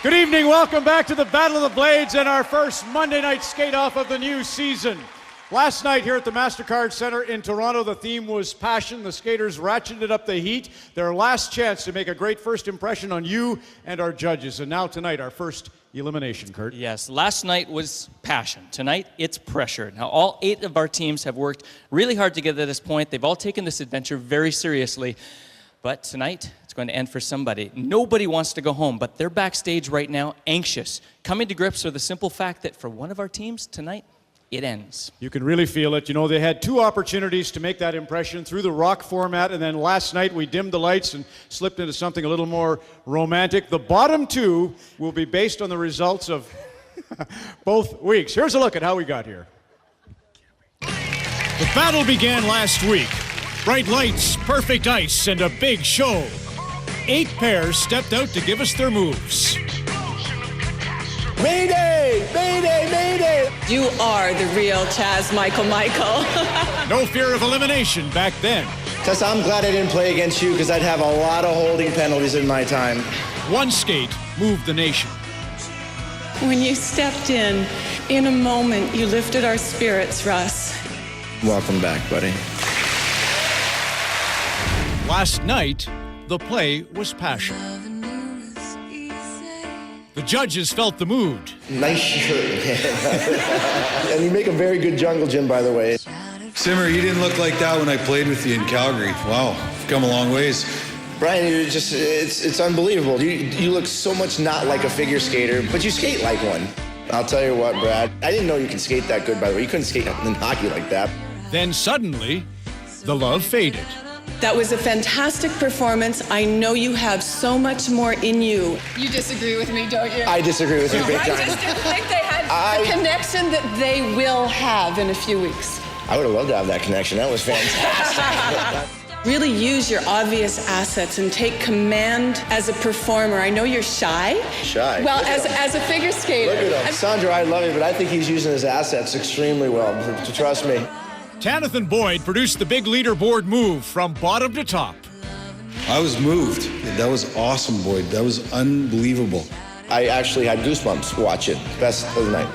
Good evening, welcome back to the Battle of the Blades and our first Monday night skate-off of the new season. Last night here at the MasterCard Center in Toronto, the theme was passion. The skaters ratcheted up the heat. Their last chance to make a great first impression on you and our judges. And now tonight, our first elimination, Kurt. Yes, last night was passion. Tonight, it's pressure. Now, all 8 of our teams have worked really hard to get to this point. They've all taken this adventure very seriously. But tonight, it's going to end for somebody. Nobody wants to go home, but they're backstage right now, anxious, coming to grips with the simple fact that for one of our teams tonight, it ends. You can really feel it. You know, they had 2 opportunities to make that impression through the rock format, and then last night we dimmed the lights and slipped into something a little more romantic. The bottom 2 will be based on the results of both weeks. Here's a look at how we got here. The battle began last week. Bright lights, perfect ice, and a big show. 8 pairs stepped out to give us their moves. Mayday! Mayday! Mayday! You are the real Chaz Michael. No fear of elimination back then. Tessa, I'm glad I didn't play against you because I'd have a lot of holding penalties in my time. One skate moved the nation. When you stepped in a moment, you lifted our spirits, Russ. Welcome back, buddy. Last night, the play was passion. The judges felt the mood. Nice shirt, man. And you make a very good jungle gym, by the way. Simmer, you didn't look like that when I played with you in Calgary. Wow, you've come a long ways. Brian, you're just, it's unbelievable. You look so much not like a figure skater, but you skate like one. I'll tell you what, Brad, I didn't know you could skate that good, by the way. You couldn't skate in hockey like that. Then suddenly, the love faded. That was a fantastic performance. I know you have so much more in you. You disagree with me, don't you? I disagree with you big I time. just didn't think they had the connection that they will have in a few weeks. I would have loved to have that connection. That was fantastic. Really use your obvious assets and take command as a performer. I know you're shy. Shy. Well, as a figure skater. Look at him. Sandra, I love you, but I think he's using his assets extremely well. Trust me. Tanith and Boyd produced the big leaderboard move from bottom to top. I was moved. That was awesome, Boyd. That was unbelievable. I actually had goosebumps watch it. Best of the night.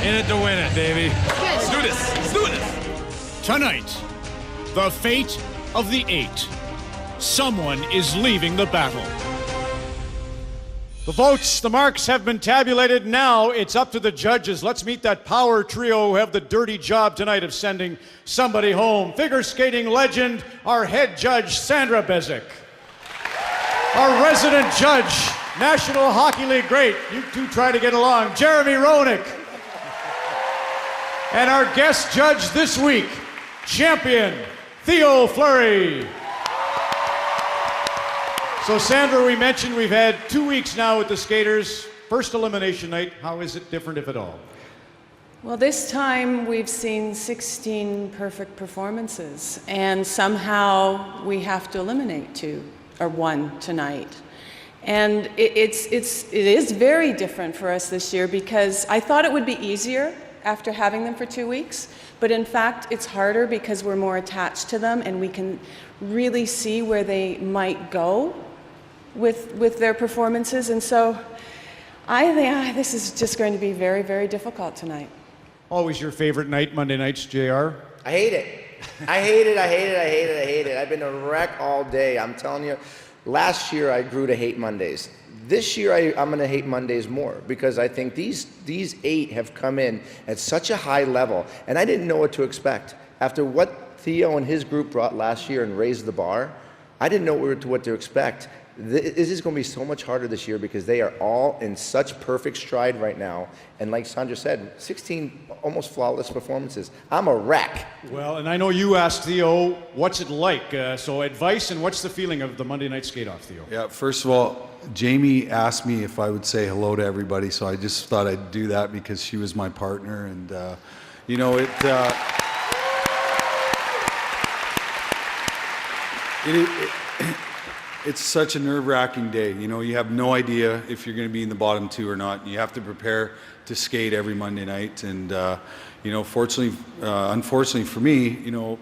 In it to win it, baby. Let's do this. Let's do this. Tonight, the fate of the 8. Someone is leaving the battle. The votes, the marks have been tabulated. Now it's up to the judges. Let's meet that power trio who have the dirty job tonight of sending somebody home. Figure skating legend, our head judge, Sandra Bezic. Our resident judge, National Hockey League great, you two try to get along, Jeremy Roenick. And our guest judge this week, champion, Theo Fleury. So Sandra, we mentioned we've had 2 weeks now with the skaters. First elimination night, how is it different, if at all? Well, this time we've seen 16 perfect performances, and somehow we have to eliminate 2 or 1 tonight. And it is very different for us this year because I thought it would be easier after having them for 2 weeks, but in fact it's harder because we're more attached to them and we can really see where they might go with their performances. And so I think this is just going to be very, very difficult tonight. Always your favorite night, Monday nights, JR? I hate it. I hate it. I hate it. I hate it. I hate it. I've been a wreck all day. I'm telling you, last year I grew to hate Mondays. This year I'm going to hate Mondays more because I think these 8 have come in at such a high level, and I didn't know what to expect. After what Theo and his group brought last year and raised the bar, I didn't know what to expect. This is going to be so much harder this year because they are all in such perfect stride right now. And like Sandra said, 16 almost flawless performances. I'm a wreck. Well, and I know you asked Theo, what's it like? So advice, and what's the feeling of the Monday night skate-off, Theo? Yeah, first of all, Jamie asked me if I would say hello to everybody, so I just thought I'd do that because she was my partner. And, you know, it's such a nerve-wracking day. You know, you have no idea if you're going to be in the bottom 2 or not. You have to prepare to skate every Monday night. And, you know, unfortunately for me, you know,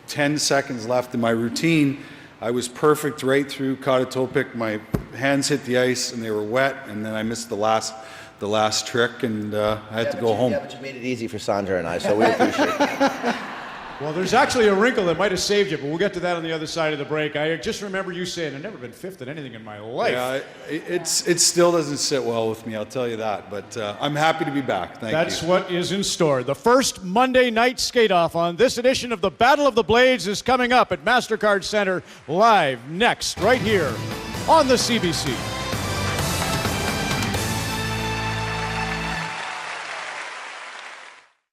10 seconds left in my routine, I was perfect right through Katatopic. My hands hit the ice and they were wet, and then I missed the last trick, and I had to go home. Yeah, but you made it easy for Sandra and I, so we appreciate it. Well, there's actually a wrinkle that might have saved you, but we'll get to that on the other side of the break. I just remember you saying, I've never been fifth in anything in my life. Yeah, it still doesn't sit well with me, I'll tell you that. But I'm happy to be back. Thank you. That's what is in store. The first Monday night skate-off on this edition of the Battle of the Blades is coming up at MasterCard Center live next, right here on the CBC.